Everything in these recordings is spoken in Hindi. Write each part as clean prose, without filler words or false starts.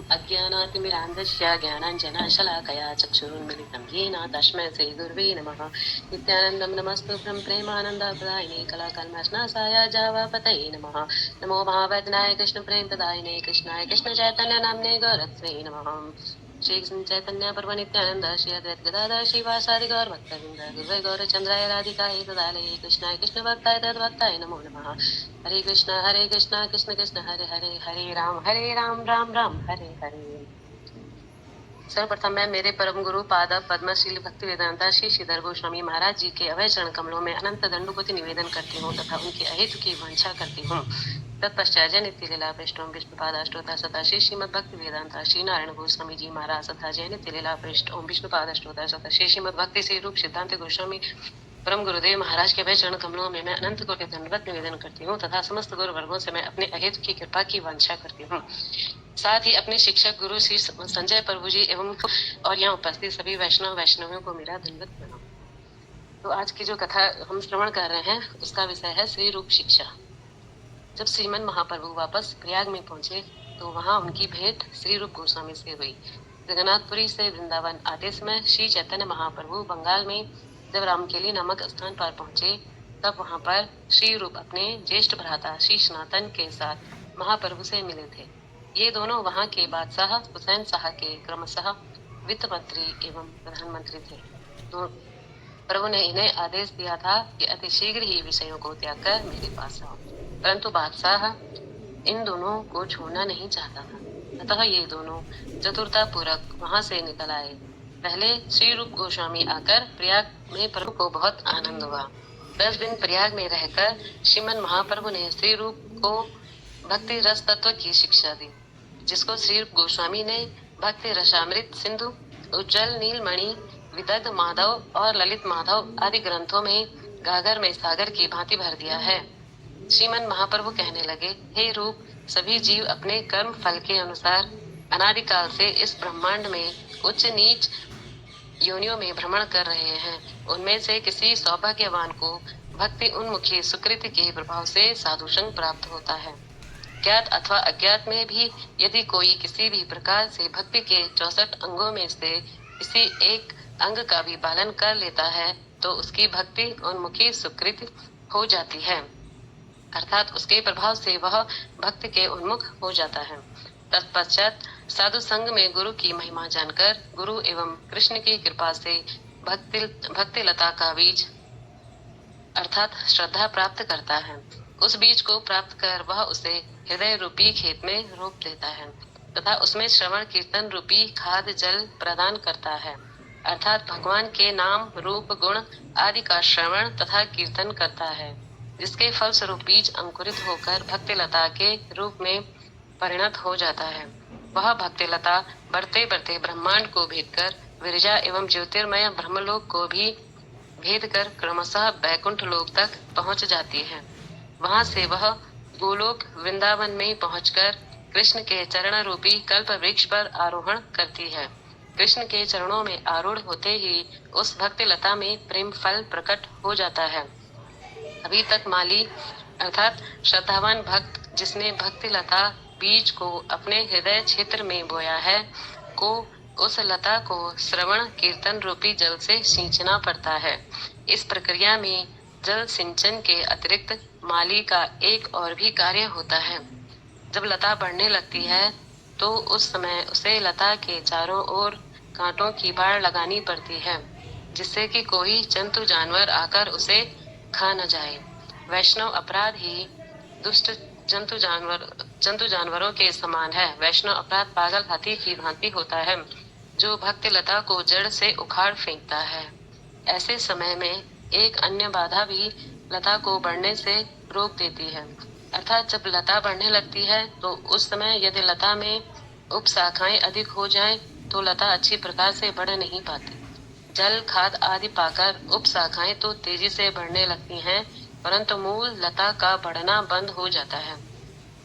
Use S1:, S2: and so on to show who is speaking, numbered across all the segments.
S1: अज्ञानातिमिरान्धस्य ज्ञानाञ्जनशलाकया चक्षुरुन्मिलितं येन तस्मै श्रीगुरुवे नमः। नित्यानन्दं नमस्तुभ्यं प्रेमानन्दप्रदायिने कलाकल्मषनाशाय जावापतये नमः। नमो महावैद्यनाय कृष्णप्रेमप्रदायिने कृष्णाय कृष्णचैतन्यनाम्ने गौरत्वे नमः। श्री कृष्ण चैतन्य प्रभु नित्यानंद श्री अद्वैत गदाधर श्रीवासादि गौर भक्तवृंद गुरुवे गौरचंद्राय राधिकाय तदालये कृष्णाय कृष्ण भक्ताय तद्भक्ताय नमो नमः। हरे कृष्ण कृष्ण कृष्ण हरे हरे हरे राम राम राम हरे हरे। सर्वप्रथम मैं मेरे परम गुरु पाद पद्मश्री भक्ति वेदांता श्री श्रीधर गोस्वामी महाराज जी के अभय चरण कमलों में अनंत दंडोपति निवेदन करती हूँ तथा उनके अहित की वांछा करती हूँ। तत्पश्चात जय नित्य लीला पृष्ठों विष्णुपाद अष्टोत्तर सता श्री श्रीमद भक्ति वेदांता श्री नारायण गोस्वामी जी महाराज तथा जय नित्य लीला पृष्ठ ओम विष्णुपाद अष्टोत्तर सता श्री श्रीमद भक्ति श्री रूप सिद्धांत गोस्वामी परम गुरुदेव महाराज के अभय चरण कमलों में मैं अनंत कोटि दंडवत निवेदन करती हूँ तथा समस्त गुरु वर्गों से मैं अपने अहित की कृपा की वांछा करती हूँ। साथ ही अपने शिक्षक गुरु श्री संजय प्रभु जी एवं और यहाँ उपस्थित सभी वैष्णवियों को मेरा दंडवत प्रणाम। तो आज की जो कथा हम श्रवण कर रहे हैं उसका विषय है श्री रूप शिक्षा। जब श्रीमन महाप्रभु वापस प्रयाग में पहुंचे तो वहां उनकी भेंट श्री रूप गोस्वामी से हुई। जगन्नाथपुरी से वृंदावन आते समय श्री चैतन्य महाप्रभु बंगाल में जब रामकेली नामक स्थान पर पहुंचे तब वहां पर श्री रूप अपने ज्येष्ठ भ्राता श्री सनातन के साथ महाप्रभु से मिले थे। ये दोनों वहां के बादशाह हुसैन शाह के क्रमशः वित्त मंत्री एवं प्रधानमंत्री थे। तो प्रभु ने इन्हें आदेश दिया था कि अति शीघ्र ही विषयों को त्याग कर मेरे पास आओ, परंतु बादशाह इन दोनों को छोड़ना नहीं चाहता था। अतः ये दोनों चतुरता पूर्वक वहां से निकल आए। पहले श्री रूप गोस्वामी आकर प्रयाग में प्रभु को बहुत आनंद हुआ। 10 दिन प्रयाग में रहकर श्रीमन महाप्रभु ने श्री रूप को भक्ति रस तत्व की शिक्षा दी, जिसको श्री रूप गोस्वामी ने भक्ति रसामृत सिंधु, उज्जवल नीलमणि, विदग्ध माधव और ललित माधव आदि ग्रंथों में गागर में सागर की भांति भर दिया है। श्रीमन महाप्रभु कहने लगे, हे रूप, सभी जीव अपने कर्म फल के अनुसार अनादिकाल से इस ब्रह्मांड में उच्च नीच योनियों में भ्रमण कर रहे हैं। उनमें से किसी सौभाग्यवान को भक्ति उन्मुखी सुकृति के प्रभाव से साधु संग प्राप्त होता है। ज्ञात अथवा अज्ञात में भी यदि कोई किसी भी प्रकार से भक्ति के 64 अंगों में से किसी एक अंग का भी पालन कर लेता है तो उसकी भक्ति उन्मुखी सुकृति हो जाती है, अर्थात उसके प्रभाव से वह भक्ति के उन्मुख हो जाता है। तत्पश्चात साधु संग में गुरु की महिमा जानकर गुरु एवं कृष्ण की कृपा से भक्ति लता का बीज अर्थात श्रद्धा प्राप्त करता है। उस बीज को प्राप्त कर वह उसे हृदय रूपी खेत में रोप देता है तथा उसमें श्रवण कीर्तन रूपी खाद जल प्रदान करता है, अर्थात भगवान के नाम रूप गुण आदि का श्रवण तथा कीर्तन करता है, जिसके फल स्वरूप बीज अंकुरित होकर भक्ति लता के रूप में परिणत हो जाता है। वह भक्ति लता बढ़ते बढ़ते ब्रह्मांड को भेद कर विरजा एवं ज्योतिर्मय ब्रह्मलोक को भी भेद कर क्रमशः बैकुंठ लोक तक पहुंच जाती है। वहां से वह गोलोक वृंदावन में पहुंचकर कृष्ण के चरण रूपी कल्प वृक्ष पर आरोहण करती है। कृष्ण के चरणों में आरूढ़ होते ही उस भक्ति लता में प्रेम फल प्रकट हो जाता है। अभी तक माली अर्थात श्रद्धावान भक्त जिसने भक्ति लता बीज को अपने हृदय क्षेत्र में बोया है को उस लता को श्रवण कीर्तन रूपी जल से सींचना पड़ता है। इस प्रक्रिया में जल सिंचन के अतिरिक्त माली का एक और भी कार्य होता है। जब लता बढ़ने लगती है तो उस समय उसे लता के चारों ओर कांटों की बाड़ लगानी पड़ती है, जिससे कि कोई जंतु जानवर आकर उसे खा न जाए। वैष्णव अपराध ही दुष्ट जंतु जानवरों के समान है। वैष्णव अपराध पागल हाथी की भांति होता है, जो भक्ति लता को जड़ से उखाड़ फेंकता है। ऐसे समय में एक अन्य बाधा भी लता को बढ़ने से रोक देती है, अर्थात जब लता बढ़ने लगती है तो उस समय यदि लता में उपशाखाएं अधिक हो जाएं तो लता अच्छी प्रकार से बढ़ नहीं पाती। जल खाद आदि पाकर उपशाखाएं तो तेजी से बढ़ने लगती हैं, परंतु मूल लता का बढ़ना बंद हो जाता है।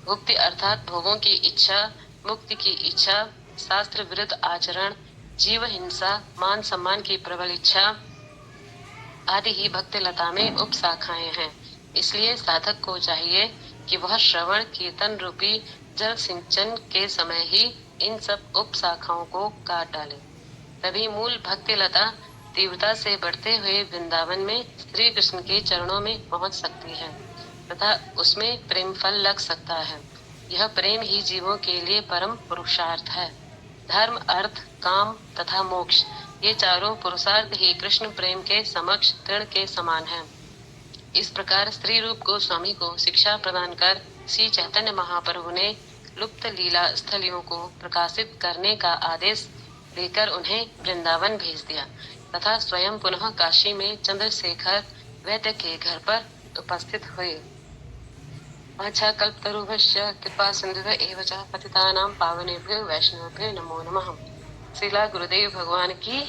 S1: भुक्ति अर्थात भोगों की इच्छा, मुक्ति की इच्छा, शास्त्र विरुद्ध आचरण, जीव हिंसा, मान सम्मान की प्रबल इच्छा आदि ही भक्ति लता में उपशाखाएं हैं। इसलिए साधक को चाहिए कि वह श्रवण कीर्तन रूपी जल सिंचन के समय ही इन सब उप शाखाओं को काट डाले। तभी मूल भक्ति लता तीव्रता से बढ़ते हुए वृंदावन में श्री कृष्ण के चरणों में पहुंच सकती है तथा उसमें प्रेम फल लग सकता है। यह प्रेम ही जीवों के लिए परम पुरुषार्थ है। धर्म, अर्थ, काम तथा मोक्ष, ये चारों पुरुषार्थ ही कृष्ण प्रेम के समक्ष तृण के समान हैं। इस प्रकार स्त्री रूप गोस्वामी को शिक्षा प्रदान कर श्री चैतन्य महाप्रभु ने लुप्त लीला स्थलियों को प्रकाशित करने का आदेश देकर उन्हें वृंदावन भेज दिया तथा स्वयं पुनः काशी में चंद्रशेखर वैद्य के घर पर उपस्थित हुए। अच्छा कल्पतरुभ्यश्च कृपा सिंधुभ्य एव च पतितानां पावनेभ्यो वैष्णवेभ्यो नमो नमः। श्रीला गुरुदेव भगवान की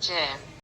S1: जय।